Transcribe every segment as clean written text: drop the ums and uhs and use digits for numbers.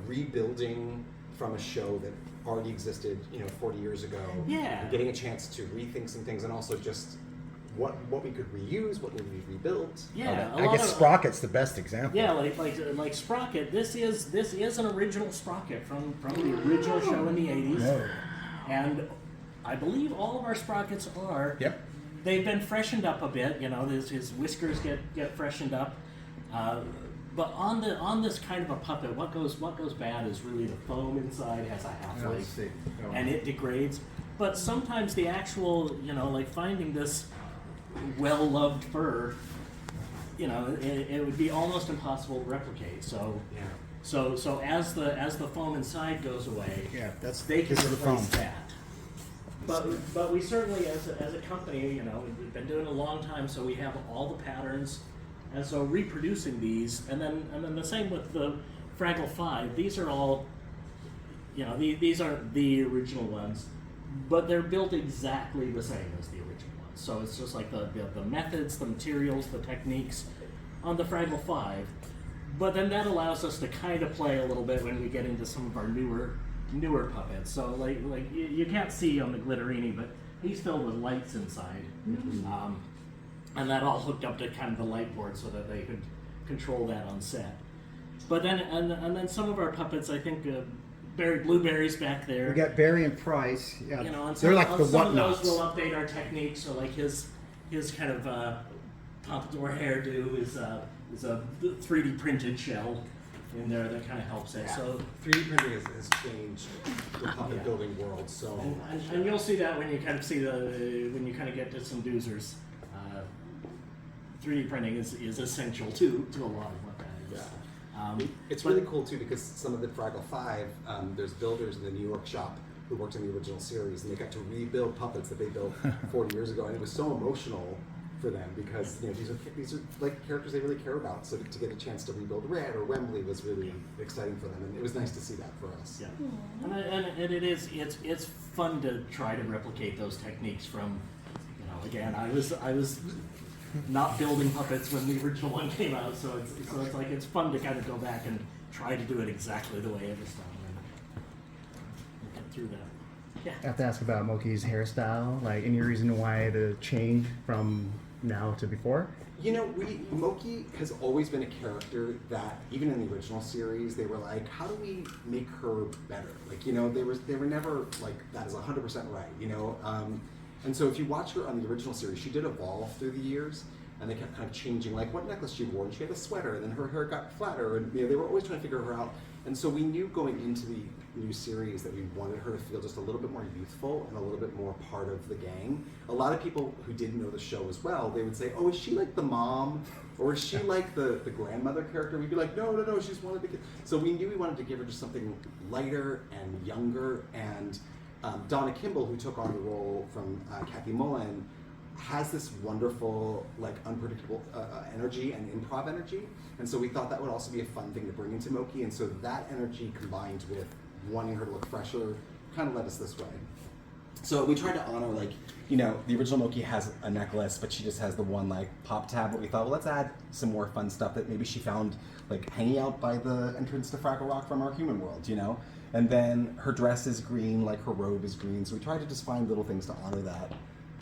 rebuilding from a show that already existed, 40 years ago. Yeah. And getting a chance to rethink some things, and also just what we could reuse, what would be rebuilt. Yeah, I guess Sprocket's the best example. Yeah, like Sprocket. This is an original Sprocket from the original show in the 80s. No. And I believe all of our Sprockets are. Yep. They've been freshened up a bit. His whiskers get freshened up. But on this kind of a puppet, what goes bad is really the foam inside has a half-life, and it degrades. But sometimes the actual, like finding this well-loved fur, it would be almost impossible to replicate. So Yeah. So as the foam inside goes away, this they can is the foam. replace that. But we certainly, as a company, we've been doing it a long time, so we have all the patterns, and so reproducing these, and then the same with the Fraggle 5. These are all, these aren't the original ones, but they're built exactly the same as the original ones. So it's just like the methods, the materials, the techniques on the Fraggle 5. But then that allows us to kind of play a little bit when we get into some of our newer puppets. So like you can't see on the Glitterini, but he's filled with lights inside, and that all hooked up to kind of the light board so that they could control that on set. But then and then some of our puppets, I think Barry Blueberry's back there. We got Barry and Price. Yeah, And they're like the some whatnots. of those will update our techniques. So like his kind of pompadour hairdo is a 3D printed shell in there that kind of helps it. So 3D printing has changed the puppet building world. So and you'll see that when you kind of see when you kind of get to some Doozers. 3D printing is essential to a lot of what that is. Yeah. It's really cool too because some of the Fraggle 5, there's builders in the New York shop who worked in the original series, and they got to rebuild puppets that they built 40 years ago, and it was so emotional for them because these are like characters they really care about. So to get a chance to rebuild Red or Wembley was really exciting for them, and it was nice to see that for us. Yeah, and it's fun to try to replicate those techniques from, again, I was not building puppets when the original one came out, so it's like it's fun to kind of go back and try to do it exactly the way it was done and get through that. Yeah. I have to ask about Mokey's hairstyle. Like, any reason why the change from now to before? Mokey has always been a character that, even in the original series, they were like, how do we make her better? Like, they were never like, that is 100% right, And so if you watch her on the original series, she did evolve through the years, and they kept kind of changing, like what necklace she wore, and she had a sweater, and then her hair got flatter, and they were always trying to figure her out. And so we knew going into the new series that we wanted her to feel just a little bit more youthful and a little bit more part of the gang. A lot of people who didn't know the show as well, they would say, oh, is she like the mom? Or is she like the grandmother character? We'd be like, no, she's one of the kids. So we knew we wanted to give her just something lighter and younger, and Donna Kimball, who took on the role from Kathy Mullen, has this wonderful, like, unpredictable energy and improv energy, and so we thought that would also be a fun thing to bring into Mokey, and so that energy combined with wanting her to look fresher kind of led us this way. So we tried to honor, like, the original Mokey has a necklace, but she just has the one, like, pop tab, but we thought, well, let's add some more fun stuff that maybe she found, like, hanging out by the entrance to Fraggle Rock from our human world, And then her dress is green, like her robe is green, so we tried to just find little things to honor that.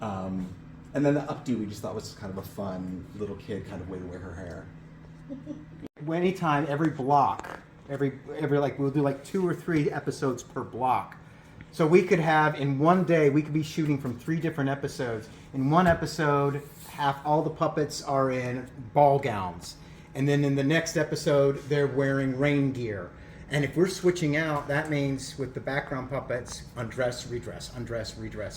And then the updo we just thought was kind of a fun little kid kind of way to wear her hair. Anytime, every block, every like we'll do like 2 or 3 episodes per block. So we could have in one day we could be shooting from 3 different episodes. In one episode, all the puppets are in ball gowns, and then in the next episode they're wearing rain gear. And if we're switching out, that means with the background puppets, undress, redress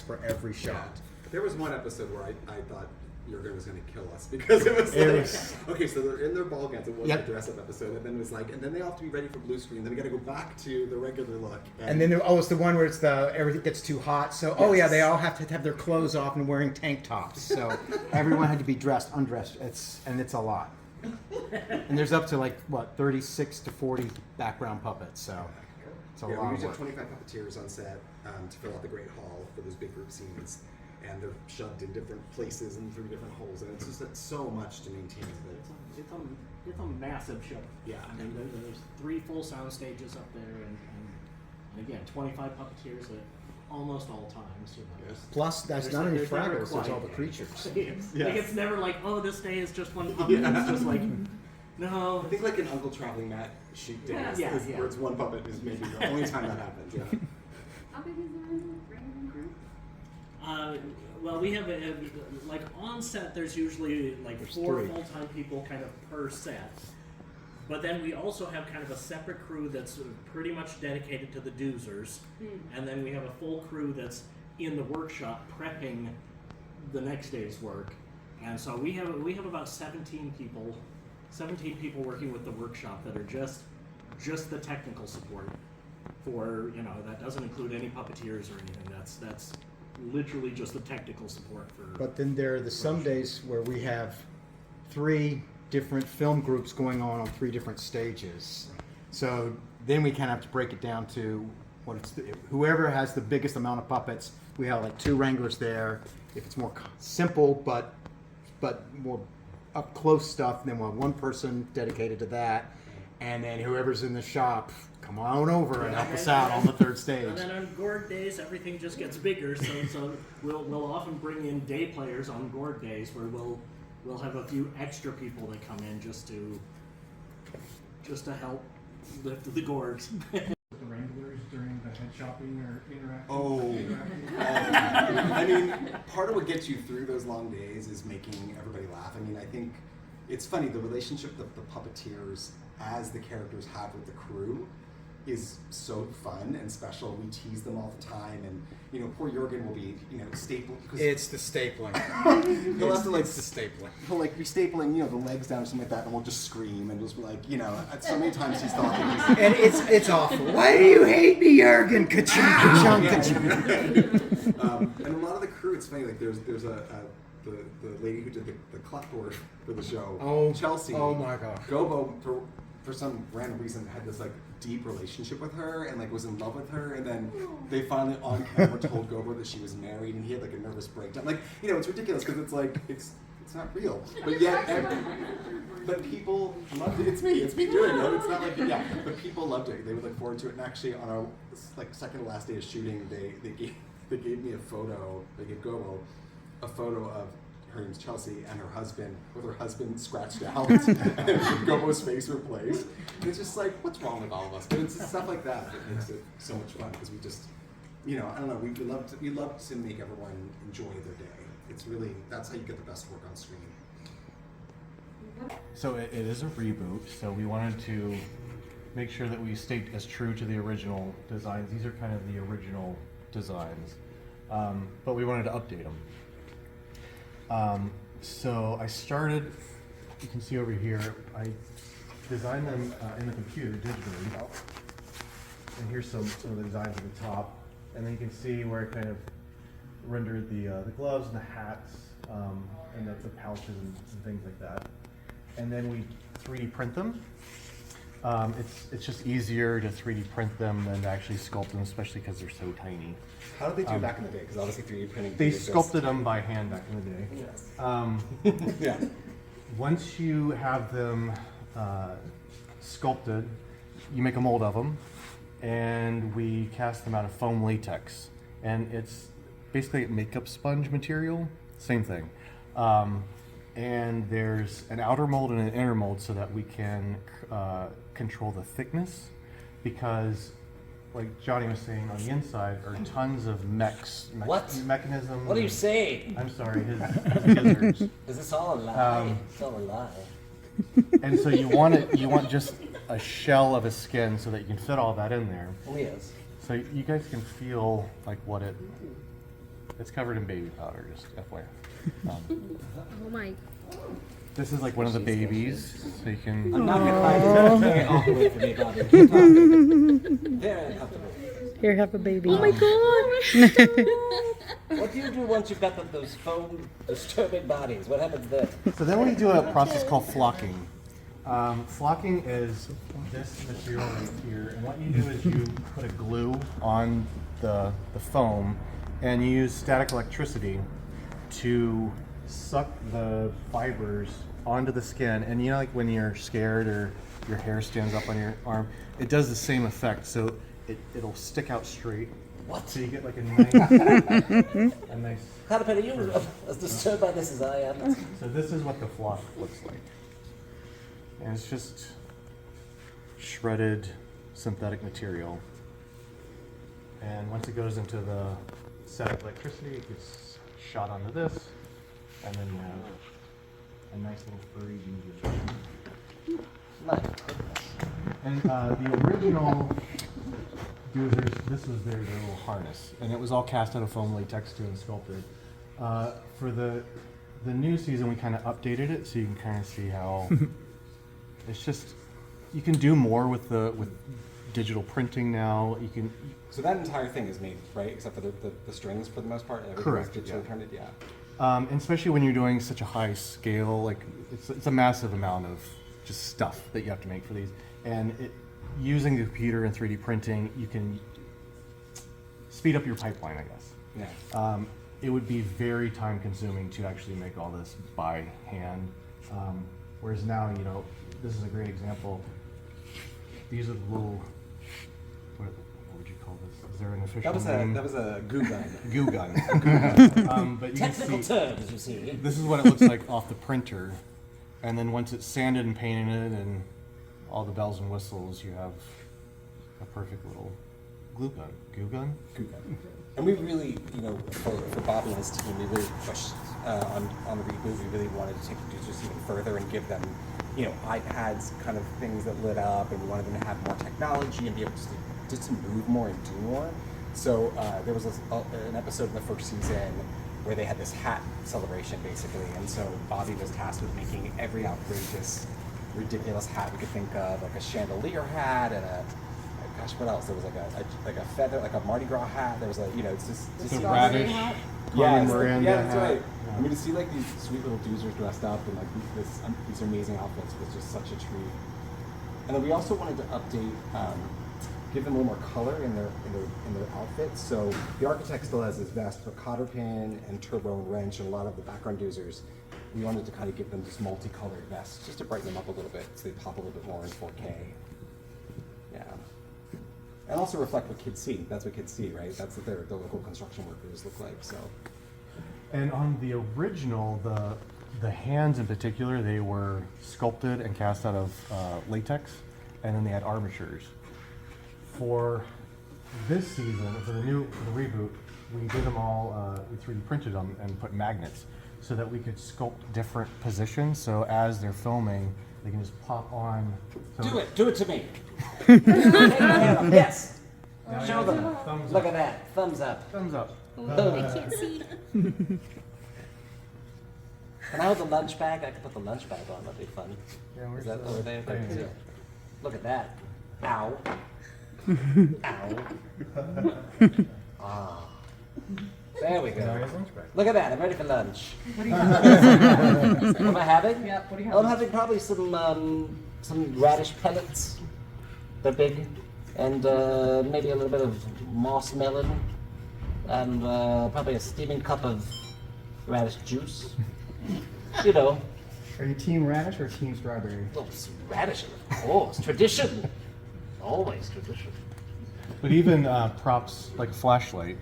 for every shot. There was one episode where I thought Jurgen was going to kill us because it was like, okay, so they're in their ball gowns. It was a dress-up episode, and then it was like, and then they all have to be ready for blue screen. Then we got to go back to the regular look. And then it's the one where it's everything gets too hot. So they all have to have their clothes off and wearing tank tops. So everyone had to be dressed, undressed. It's a lot. And there's up to 36 to 40 background puppets. So it's a lot. We usually have 25 puppeteers on set to fill out the Great Hall for those big group scenes. and they're shoved in different places and through different holes, and it's so much to maintain. It's a massive show. Yeah. I mean, there's 3 full sound stages up there, and again, 25 puppeteers at almost all times. You know. Yes. Plus, that's There's not like- any there's never Fraggles, there's quite- all the creatures. Like it's never like, oh, this day is just one puppet. Yeah. It's just like, no. I think like an Uncle Traveling Matt shoot day Yeah, is yeah. where it's one puppet is maybe the only time that happens. Yeah. How big is the random group? Well, we have like on set. There's usually like 4 3. full-time people kind of per set, but then we also have kind of a separate crew that's pretty much dedicated to the Doozers, and then we have a full crew that's in the workshop prepping the next day's work, and so we have about 17 people working with the workshop that are just the technical support for, you know, that doesn't include any puppeteers or anything. That's literally just the technical support for. But then there are some days where we have 3 different film groups going on 3 different stages. So then we kind of have to break it down to whoever has the biggest amount of puppets. We have like 2 wranglers there. If it's more simple but more up close stuff, then we'll have 1 person dedicated to that. And then whoever's in the shop, come on over and help us out on the 3rd stage. And then on Gorg days, everything just gets bigger. So we'll often bring in day players on Gorg days where we'll have a few extra people that come in just to help lift the Gorgs. The Wranglers during the head shopping or interaction? I mean, part of what gets you through those long days is making everybody laugh. I mean, I think it's funny, the relationship that the puppeteers as the characters have with the crew is so fun and special. We tease them all the time, and you know, poor Jurgen will be, you know, stapled. It's the stapling. He'll have to like It's the stapling. He'll like be stapling, you know, the legs down or something like that, and we'll just scream and just be like, you know, so many times he's thought that he's And it's awful. Why do you hate me, Jurgen? Ka-chunk, ka-chunk, ka-chunk. And a lot of the crew, it's funny, like there's the lady who did the clapboard for the show, Oh, Chelsea. oh my gosh. Gobo, for some random reason, had this like deep relationship with her and like was in love with her, and then they finally on camera told Gobo that she was married, and he had like a nervous breakdown. Like, you know, it's ridiculous because it's like it's not real, but yet but people loved it. It's me doing it. It's not like, yeah, but people loved it. They would look forward to it, and actually on our like second to last day of shooting, they gave me a photo. They gave Gobo a photo of her name's Chelsea and her husband with her husband scratched out and Gobo's face replaced. And it's just like, what's wrong with all of us? But it's stuff like that that makes it so much fun, because we just, you know, I don't know, we love to make everyone enjoy their day. It's really, that's how you get the best work on screen. So it is a reboot, so we wanted to make sure that we stayed as true to the original designs. These are kind of the original designs, but we wanted to update them. So I started, you can see over here, I designed them in the computer digitally. And here's some of the designs at the top. And then you can see where I kind of rendered the gloves and the hats, and the pouches and things like that. And then we 3D print them. It's just easier to 3D print them than to actually sculpt them, especially because they're so tiny. How did they do it back in the day? Because obviously 3D printing. They sculpted them by hand back in the day. Yes. Yeah. Once you have them sculpted, you make a mold of them, and we cast them out of foam latex. And it's basically a makeup sponge material, same thing. And there's an outer mold and an inner mold so that we can control the thickness, because like Johnny was saying, on the inside are tons of mechanisms. What are you saying? I'm sorry, his gizzards. Is this all a lie? It's all a lie. And so you want just a shell of a skin so that you can fit all that in there. Oh, yes. So you guys can feel like it's covered in baby powder, just FYI. Oh my. This is like one of the babies, so you can. I'm not gonna very awkward for me, Bobby. Keep talking. Very uncomfortable. Here, have a baby. Oh my gosh. What do you do once you've got those foam disturbing bodies? What happens then? So then we do a process called flocking. Flocking is this material right here, and what you do is you put a glue on the foam, and you use static electricity to suck the fibers onto the skin. And you know, like when you're scared or your hair stands up on your arm, it does the same effect. So it'll stick out straight. What? So you get like a nice, a nice. Caterpillar, you as disturbed by this as I am. So this is what the flock looks like. And it's just shredded synthetic material. And once it goes into the static electricity, it gets shot onto this, and then you have a nice little furry Doozer. My goodness. And the original Doozers, this was their little harness, and it was all cast out of foam latex too and sculpted. For the new season, we kind of updated it so you can kind of see how it's just you can do more with digital printing now. You can. So that entire thing is made, right? Except for the strings for the most part. Everything Correct, is digitally yeah. printed. Yeah. And especially when you're doing such a high scale, like it's a massive amount of just stuff that you have to make for these. And using the computer and 3D printing, you can speed up your pipeline, I guess. Yeah. It would be very time consuming to actually make all this by hand. Whereas now, you know, this is a great example. These are the little, what would you call this? Is there an official name? That was a goo gun. Goo gun. But you can Technical see, terms, you see. this is what it looks like off the printer. And then once it's sanded and painted and all the bells and whistles, you have a perfect little glue gun. Goo gun? Goo gun. And we really, you know, for Bobby and his team, we really pushed on the reboot. We really wanted to take the Doozers even further and give them, you know, iPads, kind of things that lit up, and we wanted them to have more technology and be able to move more and do more. So there was an episode in the first season where they had this hat celebration, basically, and so Bobby was tasked with making every outrageous, ridiculous hat we could think of, like a chandelier hat and gosh, what else? There was like a feather, like a Mardi Gras hat. There was a, you know, it's just The radish. yeah, Carmen it's like, Miranda yeah, that's hat. right. Yeah. I mean, to see like these sweet little Doozers dressed up in like these amazing outfits was just such a treat. And then we also wanted to update, give them a little more color in their outfits. So the architect still has his vest, but cotter pin and turbo and wrench and a lot of the background Doozers, we wanted to kind of give them this multicolored vest just to brighten them up a little bit so they pop a little bit more in 4K. Yeah. And also reflect what kids see. That's what kids see, right? That's what the local construction workers look like. So. And on the original, the hands in particular, they were sculpted and cast out of latex, and then they had armatures. For this season, for the reboot, we did them all, we 3D printed them and put magnets so that we could sculpt different positions. So as they're filming, they can just pop on. So Do it to me. Yes. Now Show you them. have thumbs Look up. at that. Thumbs up. Thumbs up. I can't see. Can I hold the lunch bag? I could put the lunch bag on. That'd be fun. Yeah, Is that over there? yeah, yeah. Look at that. Ow. Ow. Ah. There we Now go. he has lunch back. Look at that. I'm ready for lunch. What do you have? What am I having? Yeah, what do you I'm have? having probably some radish pellets. They're big. And maybe a little bit of moss melon. And probably a steaming cup of radish juice. You know. Are you team radish or team strawberry? Oh, it's radish, of course. Tradition. Always tradition. But even props like a flashlight,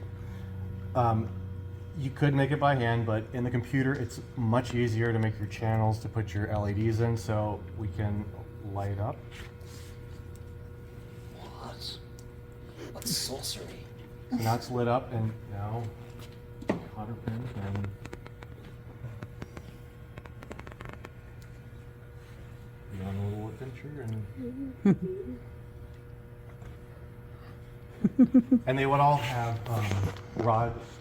you could make it by hand, but in the computer it's much easier to make your channels to put your LEDs in, so we can light up. What? What sorcery? So now it's lit up, and now cotter pin and be on a little adventure and they would all have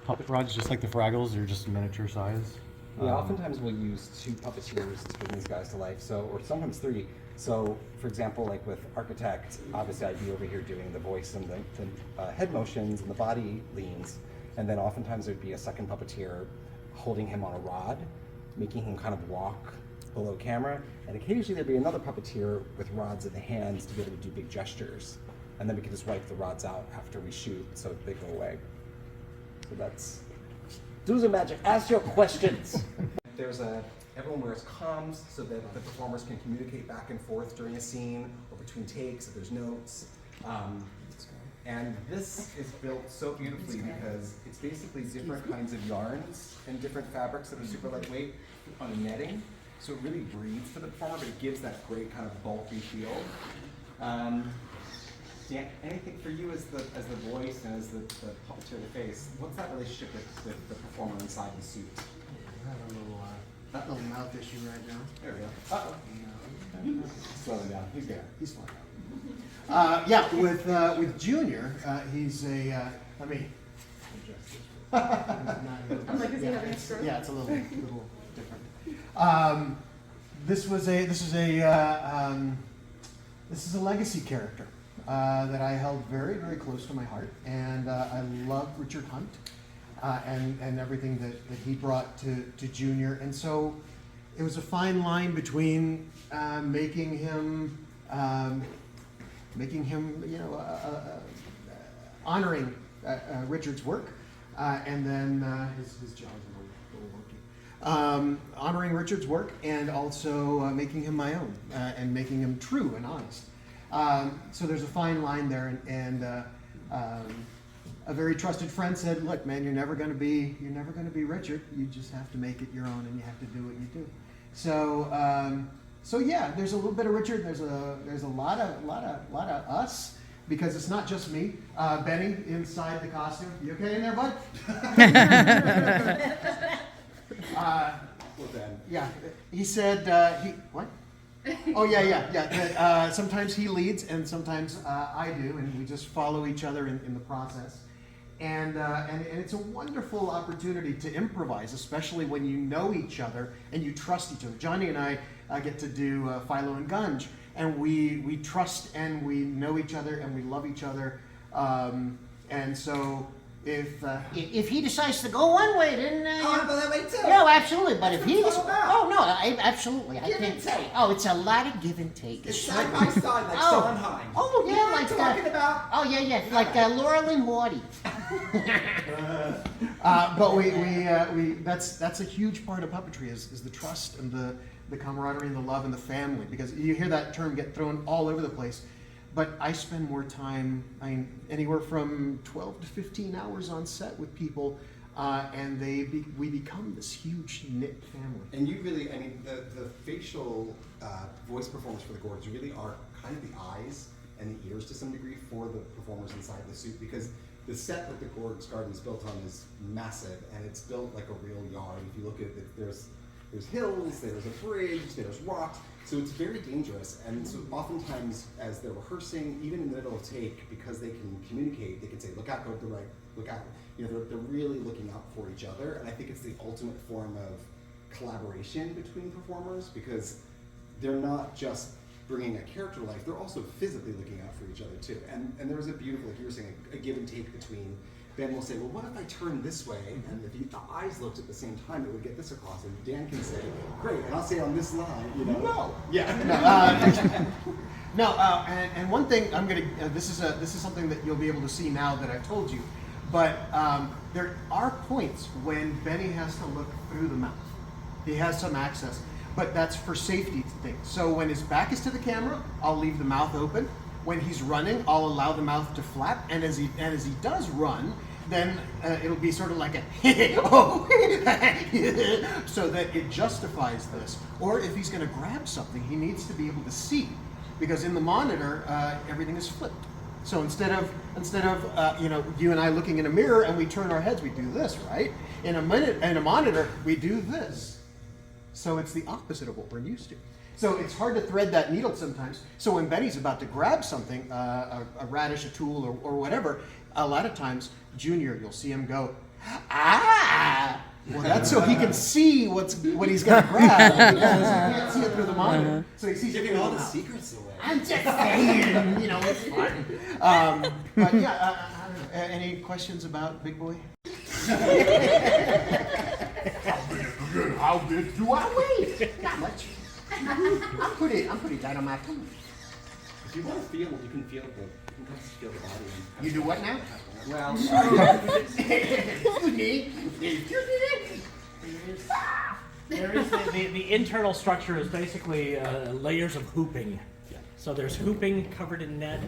puppet rods, just like the Fraggles. They're just miniature size. Yeah, oftentimes we'll use 2 puppeteers to bring these guys to life, so, or sometimes 3. So, for example, like with Architect, obviously I'd be over here doing the voice and the head motions and the body leans, and then oftentimes there'd be a second puppeteer holding him on a rod, making him kind of walk below camera, and occasionally there'd be another puppeteer with rods in the hands to be able to do big gestures, and then we could just wipe the rods out after we shoot so they go away. So that's Doozer Magic. Ask your questions. Everyone wears comms so that the performers can communicate back and forth during a scene or between takes if there's notes. And this is built so beautifully because it's basically different kinds of yarns and different fabrics that are super lightweight on a netting. So it really breathes for the performer, but it gives that great kind of bulky feel. Dan, anything for you as the voice and as the puppeteer of the face? What's that relationship with the performer inside the suit? I have a little mouth issue right now. There we go. Uh-oh. Slow him down. He's good. He's fine. Yeah, with Junior, he's a. I mean. I'm like, is he having a stroke? Yeah, it's a little different. This is a legacy character that I held very, very close to my heart, and I love Richard Hunt and everything that he brought to Junior, and so it was a fine line between making him, you know, honoring Richard's work, and then his jaw's a little wonky. Honoring Richard's work and also making him my own and making him true and honest. So there's a fine line there, and a very trusted friend said, "Look, man, you're never going to be Richard. You just have to make it your own, and you have to do what you do." So yeah, there's a little bit of Richard. There's a lot of us, because it's not just me. Benny inside the costume. You okay in there, bud? Yeah, he said what? Oh yeah. Sometimes he leads, and sometimes I do, and we just follow each other in the process. And it's a wonderful opportunity to improvise, especially when you know each other and you trust each other. Johnny and I get to do Philo and Gunge, and we trust and we know each other and we love each other. And so if he decides to go one way, then I'll go that way too. no, absolutely. But if he, That's what it's all about. absolutely, I Give and can't. take. Oh, it's a lot of give and take. It's side by side, like Sondheim. Oh yeah, You know what like I'm talking about? Oh yeah, like Laurel and Morty. But we that's a huge part of puppetry is the trust and the camaraderie and the love and the family, because you hear that term get thrown all over the place. But I spend more time, anywhere from 12 to 15 hours on set with people, and we become this huge knit family. And you really, the facial voice performance for the Gorgs really are kind of the eyes and the ears to some degree for the performers inside the suit, because the set that the Gorgs Garden is built on is massive, and it's built like a real yard. If you look at it, there's hills, there's a bridge, there's rocks, so it's very dangerous. And so oftentimes as they're rehearsing, even in the middle of take, because they can communicate, they can say, look out, go to the right, look out. You know, they're really looking out for each other, and I think it's the ultimate form of collaboration between performers, because they're not just bringing a character to life, they're also physically looking out for each other too. And there was a beautiful, like you were saying, a give and take between, Ben will say, well, what if I turn this way? And if the eyes looked at the same time, it would get this across. And Dan can say, great, and I'll say on this line, you know. No. Yeah. No. And one thing I'm gonna. This is something that you'll be able to see now that I've told you. But there are points when Benny has to look through the mouth. He has some access, but that's for safety things. So when his back is to the camera, I'll leave the mouth open. When he's running, I'll allow the mouth to flap, and as he does run, then it'll be sort of like a oh, so that it justifies this. Or if he's going to grab something, he needs to be able to see, because in the monitor everything is flipped. So instead of you and I looking in a mirror and we turn our heads, we do this, right? In a monitor, we do this. So it's the opposite of what we're used to. So it's hard to thread that needle sometimes. So when Benny's about to grab something, a radish, a tool, or whatever, a lot of times, Junior, you'll see him go, ah! Well, that's so he can see what he's going to grab, because he can't see it through the monitor. So he sees it Giving through all the the mouth. secrets away. I'm just saying, it's fun. But yeah, any questions about Big Boy? How big do I weigh? Not much. I'm pretty tight on my feet. If you want to feel, you can feel the body. You do what now? Well, There is the internal structure is basically layers of hooping. So there's hooping covered in net,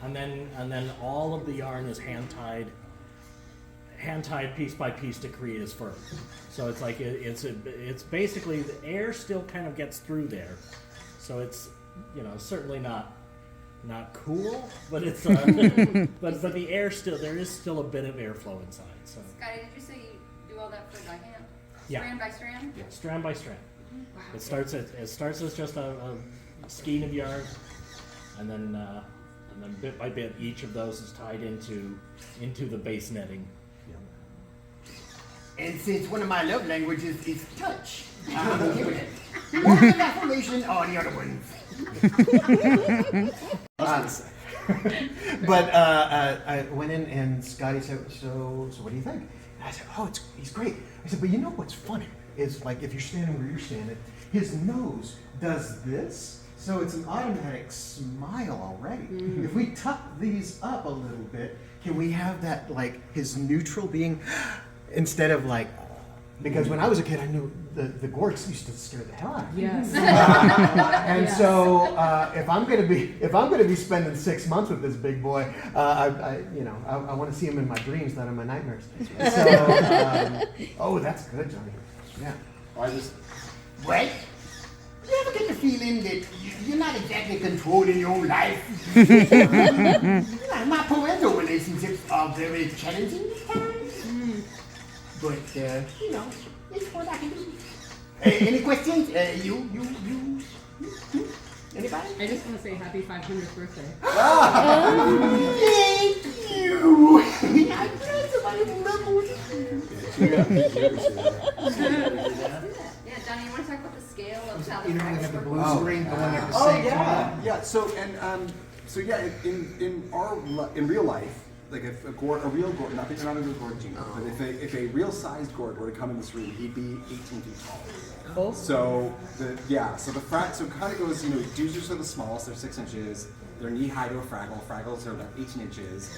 and then all of the yarn is hand tied piece by piece to create his fur. So it's like it's basically the air still kind of gets through there. So it's certainly not cool, but it's but the air there is still a bit of airflow inside. So Scotty, did you say you do all that for by hand? Yeah. Strand by strand? yeah, strand by strand. Wow. It starts as just a skein of yarn, and then bit by bit each of those is tied into the base netting. And since one of my love languages is touch, I'm okay with it. One of affirmation or the other ones. But I went in and Scotty said, so what do you think? And I said, oh, he's great. I said, but you know what's funny is like if you're standing where you're standing, his nose does this, so it's an automatic smile already. If we tuck these up a little bit, can we have that like his neutral being instead of like, because when I was a kid, I knew the Gorgs used to scare the hell out of me. Yes. And so if I'm gonna be spending 6 months with this big boy, I want to see him in my dreams, not in my nightmares. So oh, that's good, Johnny. Yeah. Well, you ever get the feeling that you're not exactly controlling your own life? My parental relationships are very challenging at times. But, it's what I can do. Any questions? You? Anybody? I just want to say happy 500th birthday. Thank you! I'm glad somebody remembered. Yeah, Johnny, you want to talk about the scale of how the You know, we Fraggles have the work? blue screen going at the Oh same time. yeah. So in real life, like if a real Gorg, not a real Gorg junior, but if a real sized Gorg were to come in this room, he'd be 18 feet tall. Oh. So so it kind of goes, Doozers are the smallest, they're 6 inches. They're knee high to a Fraggle. Fraggles are about 18 inches.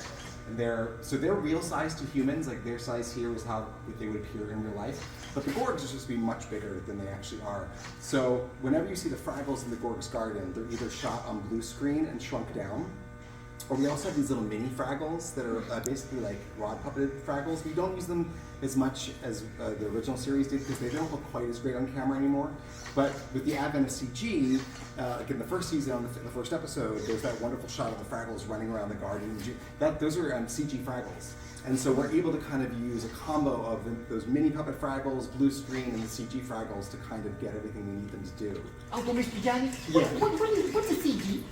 And they're real size to humans, like their size here is how they would appear in real life. But the Gorgs are supposed to be much bigger than they actually are. So whenever you see the Fraggles in the Gorgs garden, they're either shot on blue screen and shrunk down, or we also have these little mini Fraggles that are basically like rod puppeted Fraggles. We don't use them as much as the original series did because they don't look quite as great on camera anymore. But with the advent of CG, like in the first season, on the first episode, there's that wonderful shot of the Fraggles running around the garden. Those are CG Fraggles. And so we're able to kind of use a combo of those mini puppet Fraggles, blue screen, and the CG Fraggles to kind of get everything we need them to do. Uncle Mr. Johnny, what's a CG?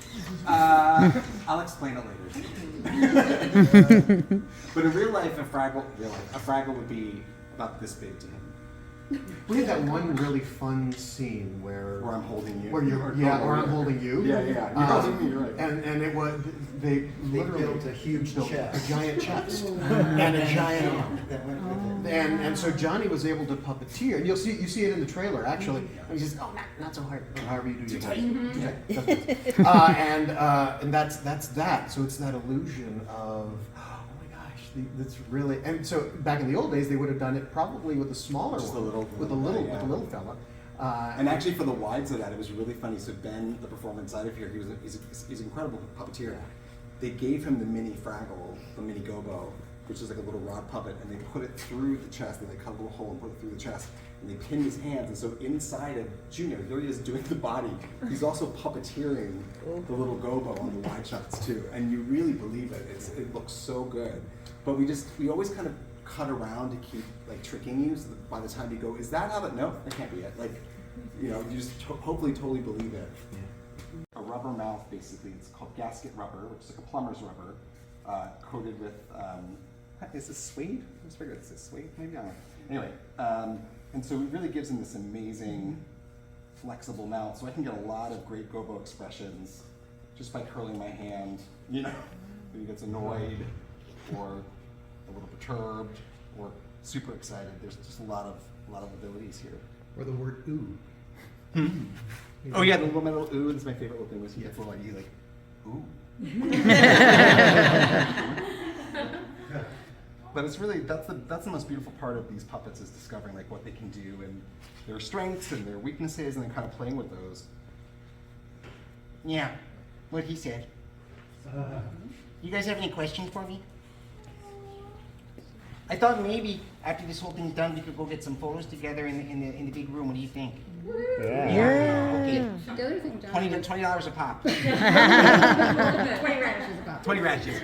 I'll explain it later. But in real life, a Fraggle would be about this big to him. We had that one really fun scene where I'm holding you. where I'm holding you. Yeah. You're holding me, you're right. And it was they literally built a huge chest. a giant chest and a giant arm. And so Johnny was able to puppeteer, and you see it in the trailer actually. And he says, "Oh, not so hard. However you do your voice." And that's that. So it's that illusion of. That's really, and so back in the old days they would have done it probably with a smaller Just one, with a little fella. And actually, for the wides of that, it was really funny. So Ben, the performer inside of here, he's an incredible puppeteer. They gave him the mini Fraggle, the mini Gobo, which is like a little rod puppet, and they put it through the chest. They cut a little hole and put it through the chest, and they pinned his hands. And so inside of Junior, here he is doing the body. He's also puppeteering the little Gobo on the wide shots too, and you really believe it. It looks so good. But we always kind of cut around to keep like tricking you. So that by the time you go, is that how that? No, that can't be it. Like, you just hopefully totally believe it. Yeah. A rubber mouth, basically. It's called gasket rubber, which is like a plumber's rubber, coated with. Is this suede? I just figured it's suede. Maybe I don't know. Anyway, and so it really gives him this amazing, flexible mouth. So I can get a lot of great Gobo expressions just by curling my hand. When he gets annoyed, or a little perturbed, or super excited. There's just a lot of abilities here. Or the word ooh. Oh yeah, the little metal ooh. That's my favorite little thing. Was he gets a little like ooh. But it's really, that's the most beautiful part of these puppets, is discovering like what they can do and their strengths and their weaknesses, and then kind of playing with those. Yeah, what he said. You guys have any questions for me? I thought maybe after this whole thing's done, we could go get some photos together in the big room. What do you think? Yeah. Okay. The other thing, John. $20 a pop. 20 radishes about. 20 radishes.